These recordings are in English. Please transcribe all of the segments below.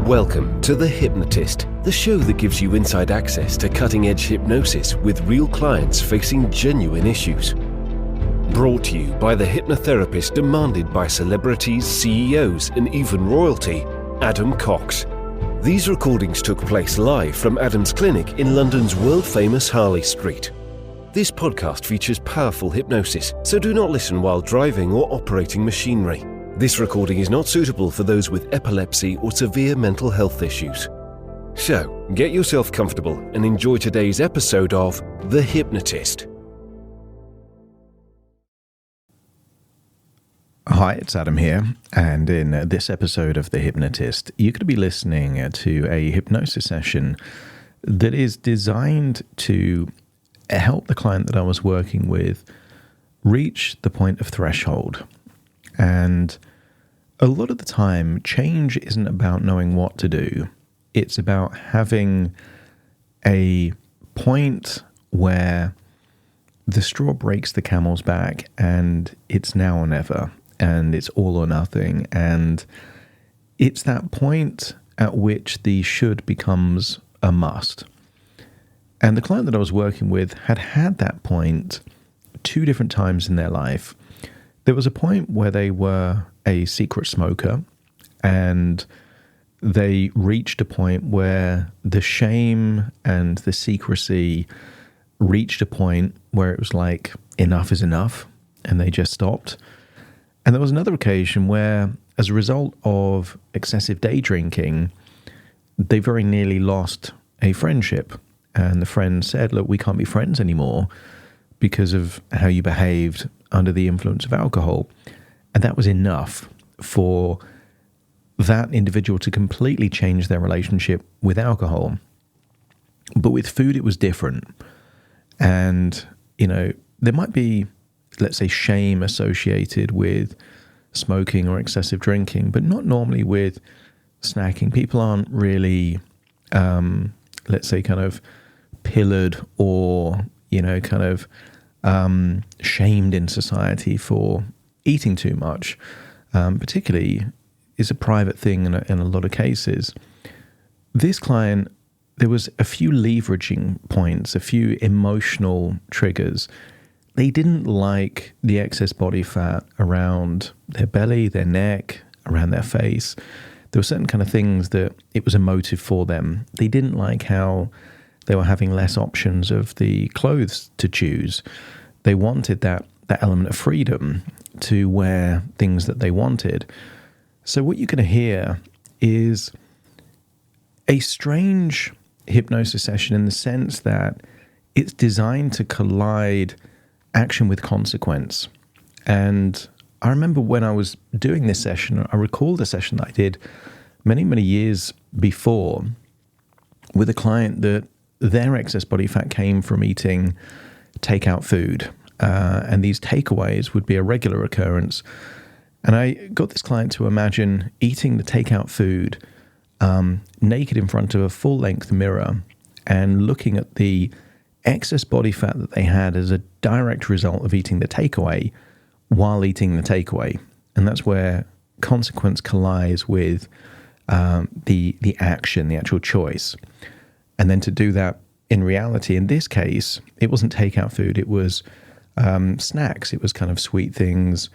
Welcome to The Hypnotist, the show that gives you inside access to cutting-edge hypnosis with real clients facing genuine issues. Brought to you by the hypnotherapist demanded by celebrities, CEOs, and even royalty, Adam Cox. These recordings took place live from Adam's clinic in London's world-famous Harley Street. This podcast features powerful hypnosis, so do not listen while driving or operating machinery. This recording is not suitable for those with epilepsy or severe mental health issues. So, get yourself comfortable and enjoy today's episode of The Hypnotist. Hi, it's Adam here, and in this episode of The Hypnotist, you're going to be listening to a hypnosis session that is designed to help the client that I was working with reach the point of threshold. And a lot of the time, change isn't about knowing what to do. It's about having a point where the straw breaks the camel's back and it's now or never, and it's all or nothing. And it's that point at which the should becomes a must. And the client that I was working with had that point two different times in their life. There was a point where they were a secret smoker, and they reached a point where the shame and the secrecy reached a point where it was like, enough is enough, and they just stopped. And there was another occasion where, as a result of excessive day drinking, they very nearly lost a friendship. And the friend said, look, we can't be friends anymore because of how you behaved under the influence of alcohol. And that was enough for that individual to completely change their relationship with alcohol. But with food, it was different. And, you know, there might be, let's say, shame associated with smoking or excessive drinking, but not normally with snacking. People aren't really, let's say, kind of pillared or, you know, kind of shamed in society for eating too much, particularly is a private thing in a lot of cases. This client, there was a few leveraging points, a few emotional triggers. They didn't like the excess body fat around their belly, their neck, around their face. There were certain kind of things that it was emotive for them. They didn't like how they were having less options of the clothes to choose. They wanted that element of freedom to wear things that they wanted. So what you're going to hear is a strange hypnosis session in the sense that it's designed to collide action with consequence. And I remember when I was doing this session, I recalled a session that I did many, many years before with a client that their excess body fat came from eating takeout food. And these takeaways would be a regular occurrence. And I got this client to imagine eating the takeout food naked in front of a full-length mirror and looking at the excess body fat that they had as a direct result of eating the takeaway while eating the takeaway. And that's where consequence collides with the action, the actual choice. And then to do that in reality, in this case, it wasn't takeout food, it was snacks. It was kind of sweet things,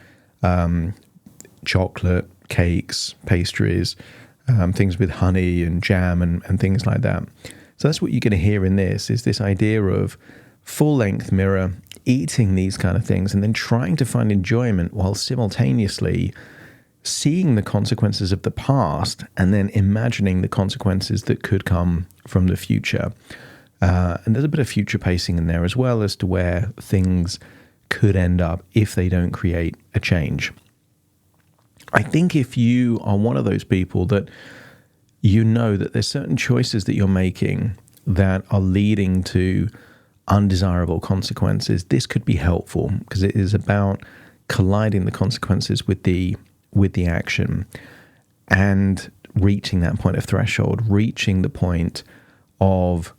chocolate, cakes, pastries, things with honey and jam and things like that. So that's what you're going to hear in this, is this idea of full-length mirror, eating these kind of things, and then trying to find enjoyment while simultaneously seeing the consequences of the past and then imagining the consequences that could come from the future. And there's a bit of future pacing in there as well as to where things could end up if they don't create a change. I think if you are one of those people that you know that there's certain choices that you're making that are leading to undesirable consequences, this could be helpful because it is about colliding the consequences with the action and reaching that point of threshold, reaching the point of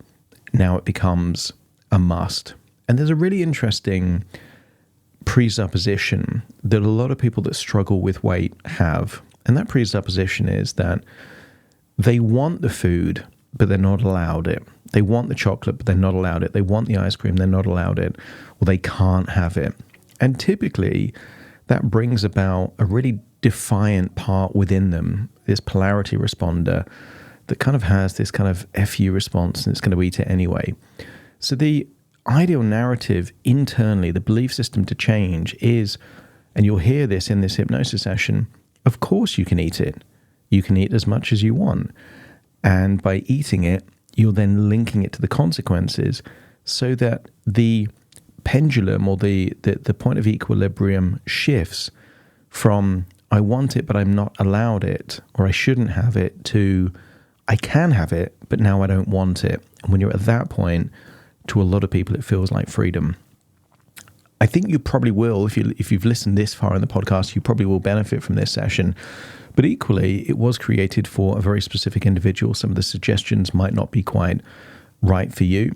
now it becomes a must. And there's a really interesting presupposition that a lot of people that struggle with weight have. And that presupposition is that they want the food, but they're not allowed it. They want the chocolate, but they're not allowed it. They want the ice cream, they're not allowed it, or they can't have it. And typically, that brings about a really defiant part within them, this polarity responder that kind of has this kind of FU response, and it's going to eat it anyway. So the ideal narrative internally, the belief system to change is, and you'll hear this in this hypnosis session, of course you can eat it. You can eat as much as you want. And by eating it, you're then linking it to the consequences so that the pendulum or the point of equilibrium shifts from I want it, but I'm not allowed it, or I shouldn't have it, to I can have it, but now I don't want it. And when you're at that point, to a lot of people, it feels like freedom. I think you probably will, if you've listened this far in the podcast, you probably will benefit from this session. But equally, it was created for a very specific individual. Some of the suggestions might not be quite right for you.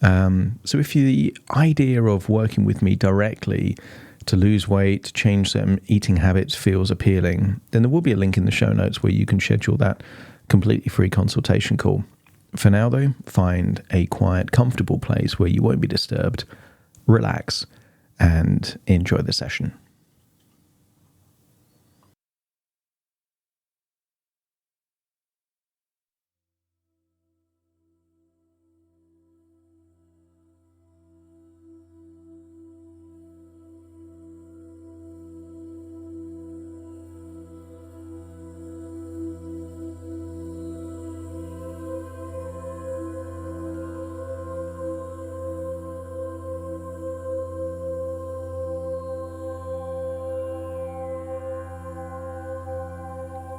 So if the idea of working with me directly to lose weight, to change certain eating habits feels appealing, then there will be a link in the show notes where you can schedule that completely free consultation call. For now, though, find a quiet, comfortable place where you won't be disturbed, relax, and enjoy the session.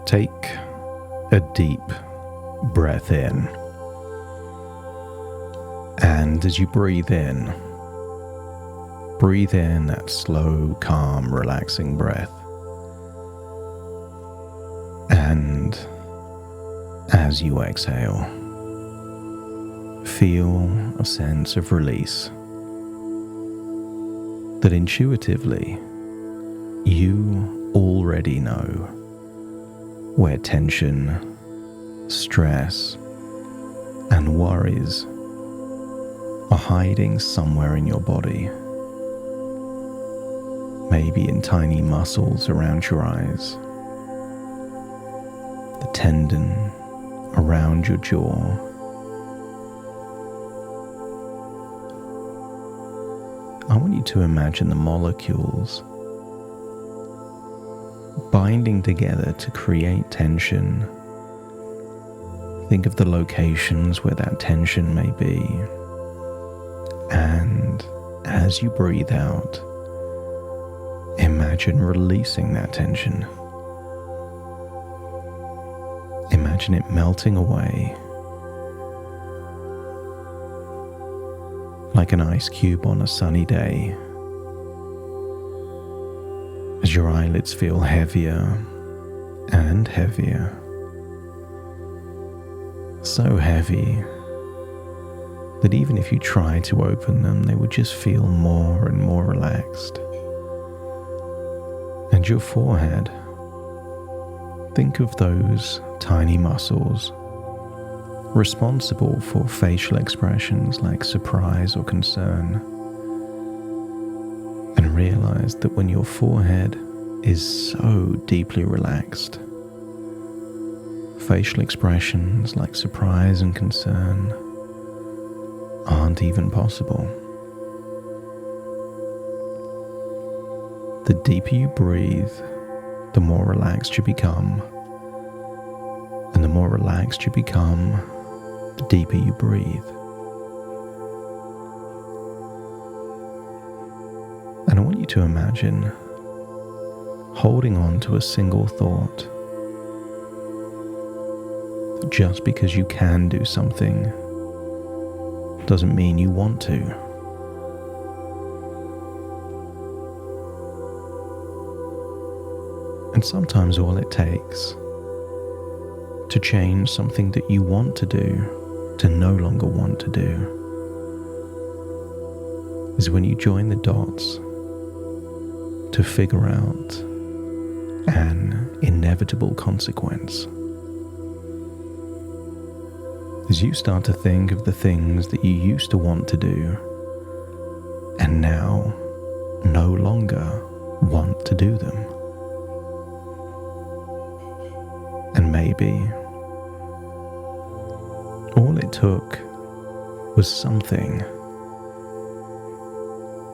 Take a deep breath in, and as you breathe in that slow, calm, relaxing breath. And as you exhale, feel a sense of release that intuitively you already know, where tension, stress, and worries are hiding somewhere in your body. Maybe in tiny muscles around your eyes, the tendon around your jaw. I want you to imagine the molecules binding together to create tension. Think of the locations where that tension may be. And as you breathe out, imagine releasing that tension. Imagine it melting away like an ice cube on a sunny day. As your eyelids feel heavier and heavier, so heavy that even if you try to open them, they would just feel more and more relaxed. And your forehead, think of those tiny muscles responsible for facial expressions like surprise or concern. And realize that when your forehead is so deeply relaxed, facial expressions like surprise and concern aren't even possible. The deeper you breathe, the more relaxed you become. And the more relaxed you become, the deeper you breathe. And I want you to imagine holding on to a single thought. That just because you can do something doesn't mean you want to. And sometimes all it takes to change something that you want to do to no longer want to do is when you join the dots to figure out an inevitable consequence. as you start to think of the things that you used to want to do and now no longer want to do them. And maybe all it took was something,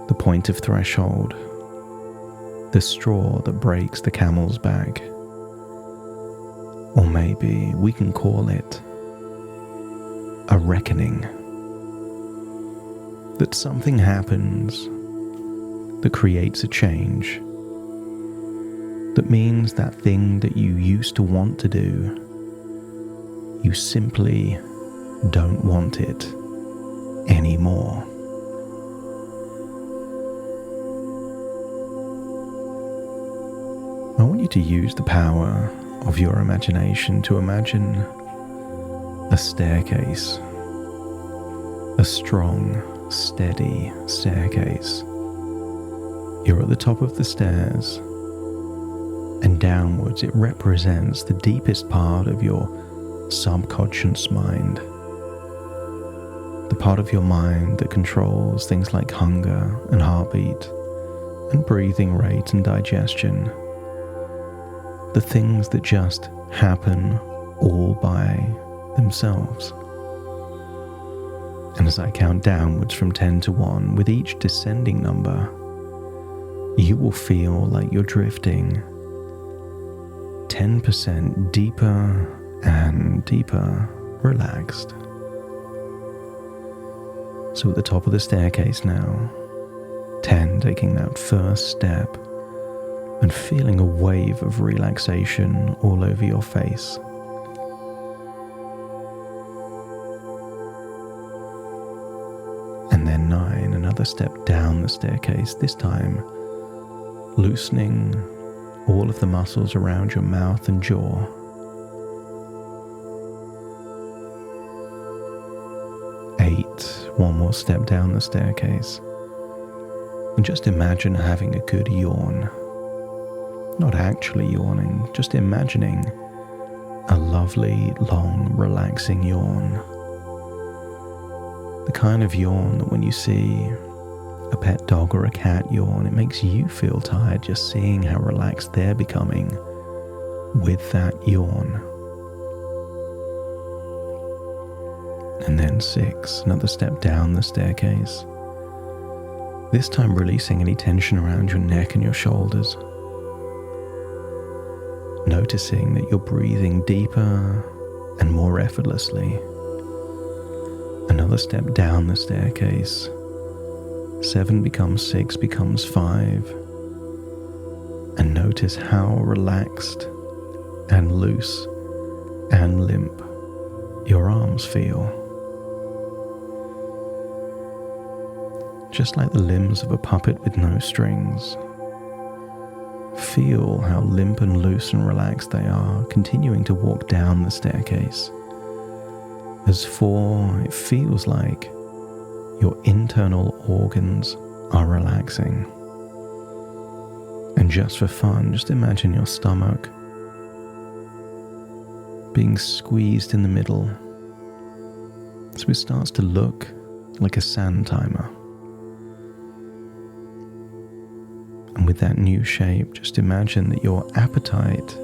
the point of threshold, the straw that breaks the camel's back. Or maybe we can call it a reckoning. That something happens that creates a change, that means that thing that you used to want to do, you simply don't want it anymore. I want you to use the power of your imagination to imagine a staircase, a strong, steady staircase. You're at the top of the stairs, and downwards it represents the deepest part of your subconscious mind, the part of your mind that controls things like hunger and heartbeat and breathing rate and digestion, the things that just happen all by themselves. And as I count downwards from 10 to 1, with each descending number, you will feel like you're drifting 10% deeper and deeper relaxed. So at the top of the staircase now, 10 taking that first step and feeling a wave of relaxation all over your face. And then 9, another step down the staircase, this time loosening all of the muscles around your mouth and jaw. 8, one more step down the staircase. And just imagine having a good yawn. Not actually yawning, just imagining a lovely, long, relaxing yawn. The kind of yawn that when you see a pet dog or a cat yawn, it makes you feel tired just seeing how relaxed they're becoming with that yawn. And then 6, another step down the staircase. This time releasing any tension around your neck and your shoulders. Noticing that you're breathing deeper and more effortlessly. Another step down the staircase. 7 becomes 6, becomes 5. And notice how relaxed and loose and limp your arms feel. Just like the limbs of a puppet with no strings. Feel how limp and loose and relaxed they are, continuing to walk down the staircase. As 4, it feels like your internal organs are relaxing. And just for fun, just imagine your stomach being squeezed in the middle, so it starts to look like a sand timer. And with that new shape, just imagine that your appetite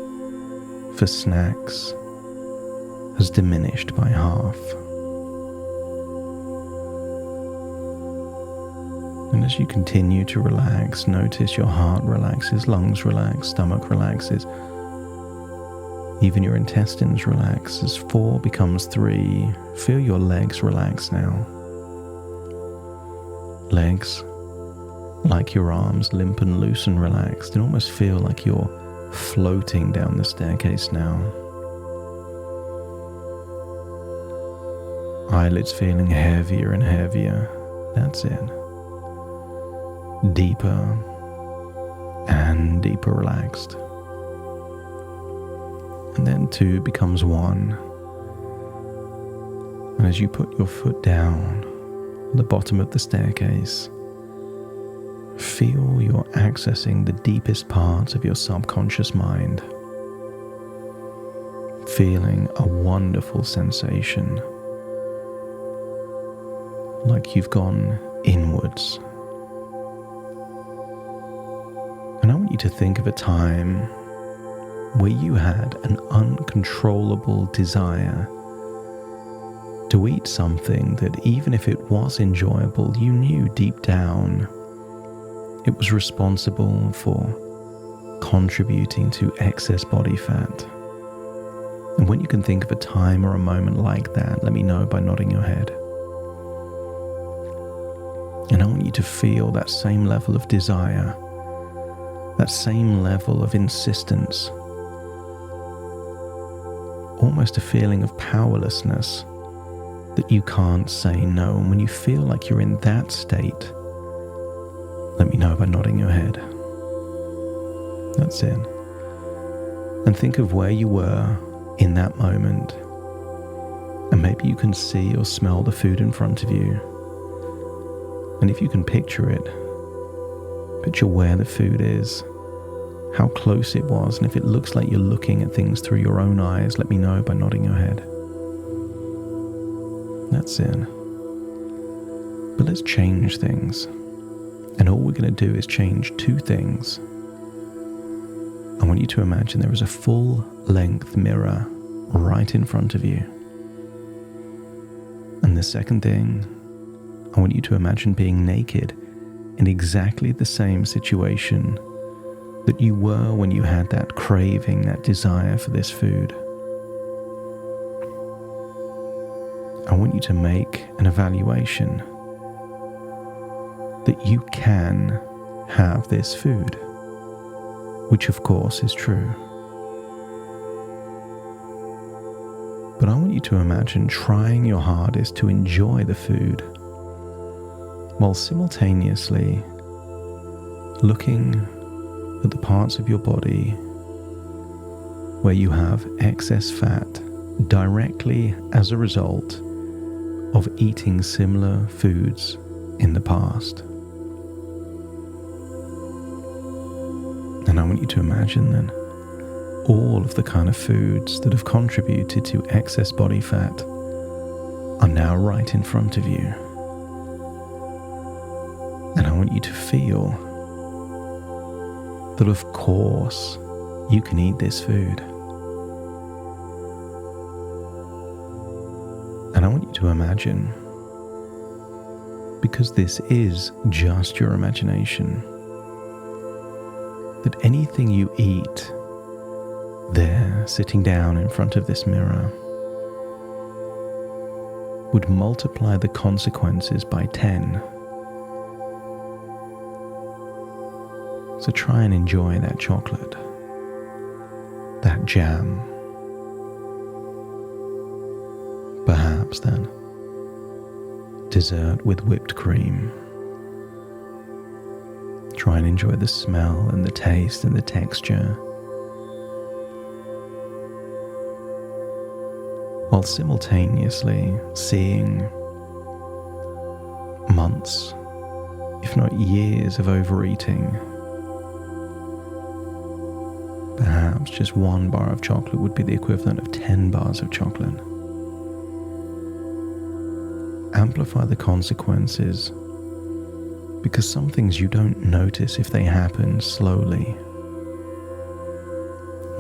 for snacks has diminished by half. And as you continue to relax, notice your heart relaxes, lungs relax, stomach relaxes. Even your intestines relax. As 4 becomes 3, feel your legs relax now. Legs, like your arms, limp and loose and relaxed, and almost feel like you're floating down the staircase now. Eyelids feeling heavier and heavier. That's it. Deeper and deeper relaxed. And then 2 becomes 1. And as you put your foot down at the bottom of the staircase, feel you're accessing the deepest parts of your subconscious mind. Feeling a wonderful sensation like you've gone inwards. And I want you to think of a time where you had an uncontrollable desire to eat something that, even if it was enjoyable, you knew deep down it was responsible for contributing to excess body fat. And when you can think of a time or a moment like that, let me know by nodding your head. And I want you to feel that same level of desire, that same level of insistence, almost a feeling of powerlessness that you can't say no. And when you feel like you're in that state, let me know by nodding your head. That's it. And think of where you were in that moment. And maybe you can see or smell the food in front of you. And if you can picture it, picture where the food is, how close it was, and if it looks like you're looking at things through your own eyes, let me know by nodding your head. That's it. But let's change things. And all we're going to do is change two things. I want you to imagine there is a full-length mirror right in front of you. And the second thing, I want you to imagine being naked in exactly the same situation that you were when you had that craving, that desire for this food. I want you to make an evaluation that you can have this food, which of course is true. But I want you to imagine trying your hardest to enjoy the food while simultaneously looking at the parts of your body where you have excess fat directly as a result of eating similar foods in the past. And I want you to imagine then all of the kind of foods that have contributed to excess body fat are now right in front of you. And I want you to feel that of course you can eat this food. And I want you to imagine, because this is just your imagination, that anything you eat there, sitting down in front of this mirror, would multiply the consequences by 10. So try and enjoy that chocolate, that jam, perhaps then dessert with whipped cream. Try and enjoy the smell and the taste and the texture, while simultaneously seeing months, if not years, of overeating. Perhaps just one bar of chocolate would be the equivalent of 10 bars of chocolate. Amplify the consequences, because some things you don't notice if they happen slowly.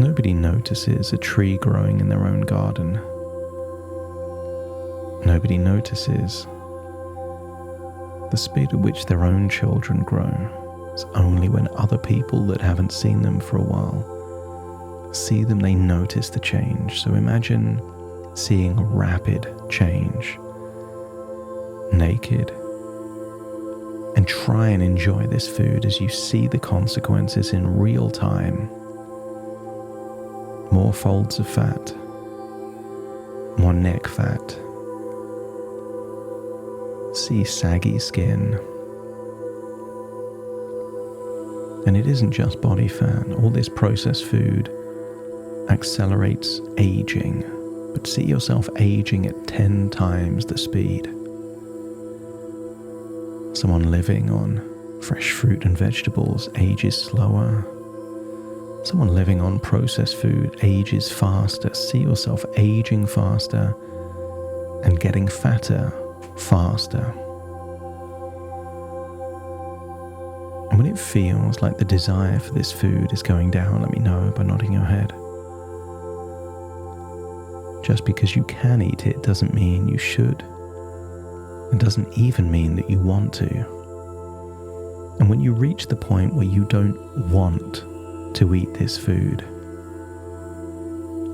Nobody notices a tree growing in their own garden. Nobody notices the speed at which their own children grow. It's only when other people that haven't seen them for a while see them, they notice the change. So imagine seeing a rapid change, naked, and try and enjoy this food as you see the consequences in real time. More folds of fat, more neck fat, see saggy skin. And it isn't just body fat. All this processed food accelerates aging, but see yourself aging at 10 times the speed. Someone living on fresh fruit and vegetables ages slower. Someone living on processed food ages faster. See yourself aging faster and getting fatter faster. And when it feels like the desire for this food is going down, let me know by nodding your head. Just because you can eat it doesn't mean you should. It doesn't even mean that you want to. And when you reach the point where you don't want to eat this food,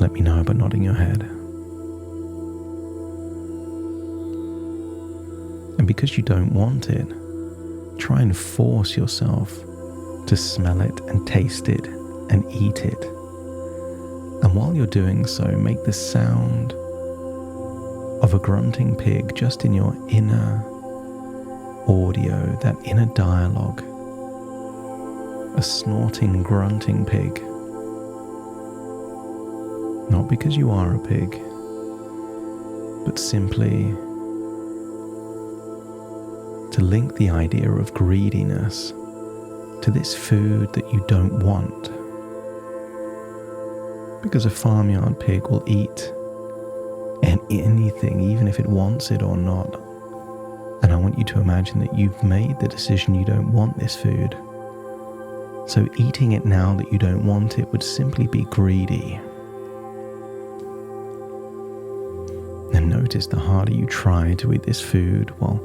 let me know by nodding your head. And because you don't want it, try and force yourself to smell it and taste it and eat it. And while you're doing so, make the sound of a grunting pig just in your inner audio, that inner dialogue. A snorting, grunting pig. Not because you are a pig, but simply to link the idea of greediness to this food that you don't want. Because a farmyard pig will eat anything, even if it wants it or not. And I want you to imagine that you've made the decision you don't want this food. So eating it now that you don't want it would simply be greedy. And notice the harder you try to eat this food while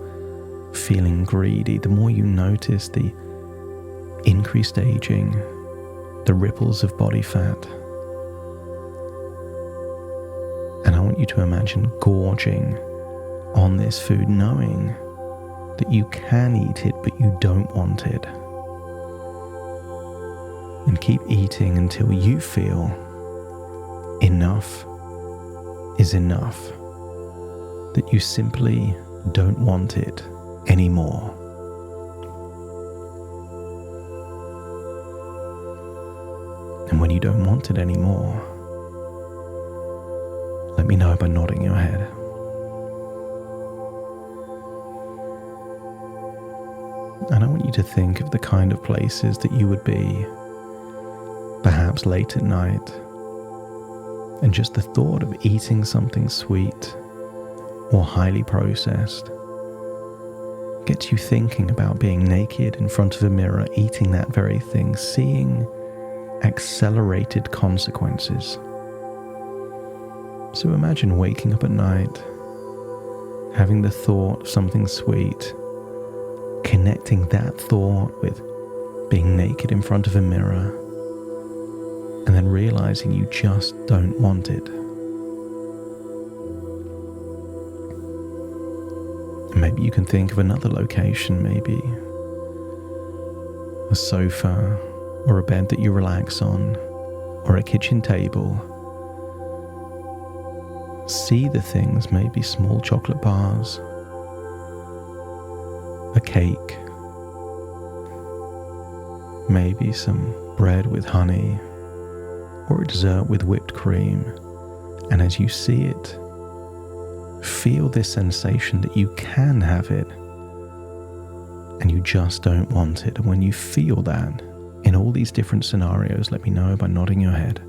feeling greedy, the more you notice the increased aging, the ripples of body fat. And I want you to imagine gorging on this food, knowing that you can eat it, but you don't want it. And keep eating until you feel enough is enough, that you simply don't want it anymore. And when you don't want it anymore, let me know by nodding your head. And I want you to think of the kind of places that you would be, perhaps late at night, and just the thought of eating something sweet or highly processed gets you thinking about being naked in front of a mirror, eating that very thing, seeing accelerated consequences. So imagine waking up at night, having the thought of something sweet, connecting that thought with being naked in front of a mirror, and then realizing you just don't want it. And maybe you can think of another location, maybe a sofa or a bed that you relax on, or a kitchen table. See the things, maybe small chocolate bars, a cake, maybe some bread with honey, or a dessert with whipped cream. And as you see it, feel this sensation that you can have it, and you just don't want it. And when you feel that in all these different scenarios, let me know by nodding your head.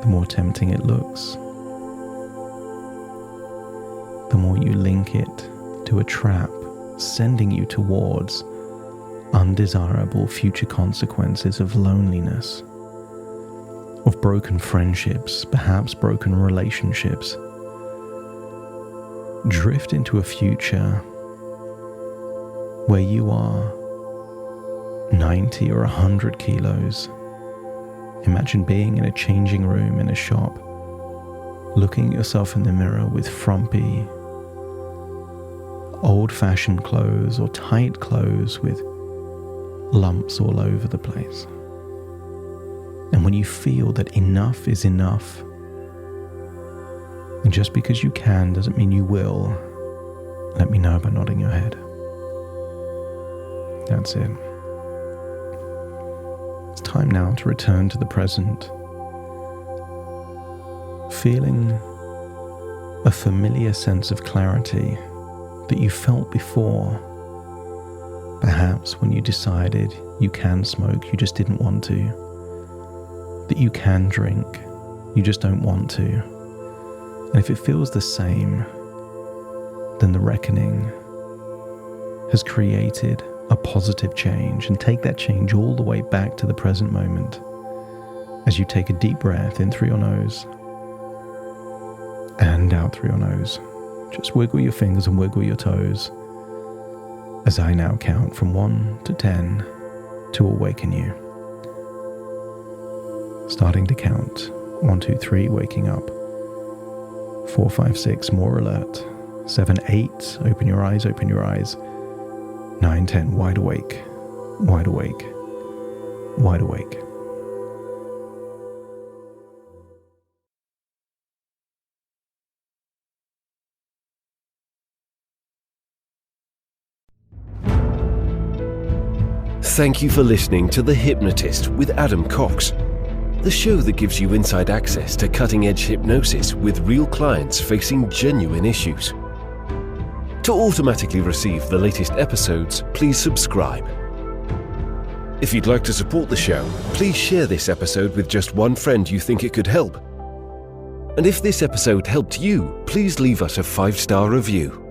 The more tempting it looks, the more you link it to a trap, sending you towards undesirable future consequences of loneliness, of broken friendships, perhaps broken relationships. Drift into a future where you are 90 or 100 kilos. Imagine being in a changing room in a shop, looking at yourself in the mirror with frumpy, old-fashioned clothes or tight clothes with lumps all over the place. And when you feel that enough is enough, and just because you can doesn't mean you will, let me know by nodding your head. That's it. It's time now to return to the present, feeling a familiar sense of clarity that you felt before. Perhaps when you decided you can smoke, you just didn't want to. That you can drink, you just don't want to. And if it feels the same, then the reckoning has created a positive change, and take that change all the way back to the present moment as you take a deep breath in through your nose and out through your nose. Just wiggle your fingers and wiggle your toes as I now count from 1 to 10 to awaken you. Starting to count. 1, 2, 3, waking up. 4, 5, 6, more alert. 7, 8, open your eyes, open your eyes. 9, 10, wide awake, wide awake, wide awake. Thank you for listening to The Hypnotist with Adam Cox, the show that gives you inside access to cutting-edge hypnosis with real clients facing genuine issues. To automatically receive the latest episodes, please subscribe. If you'd like to support the show, please share this episode with just one friend you think it could help. And if this episode helped you, please leave us a 5-star review.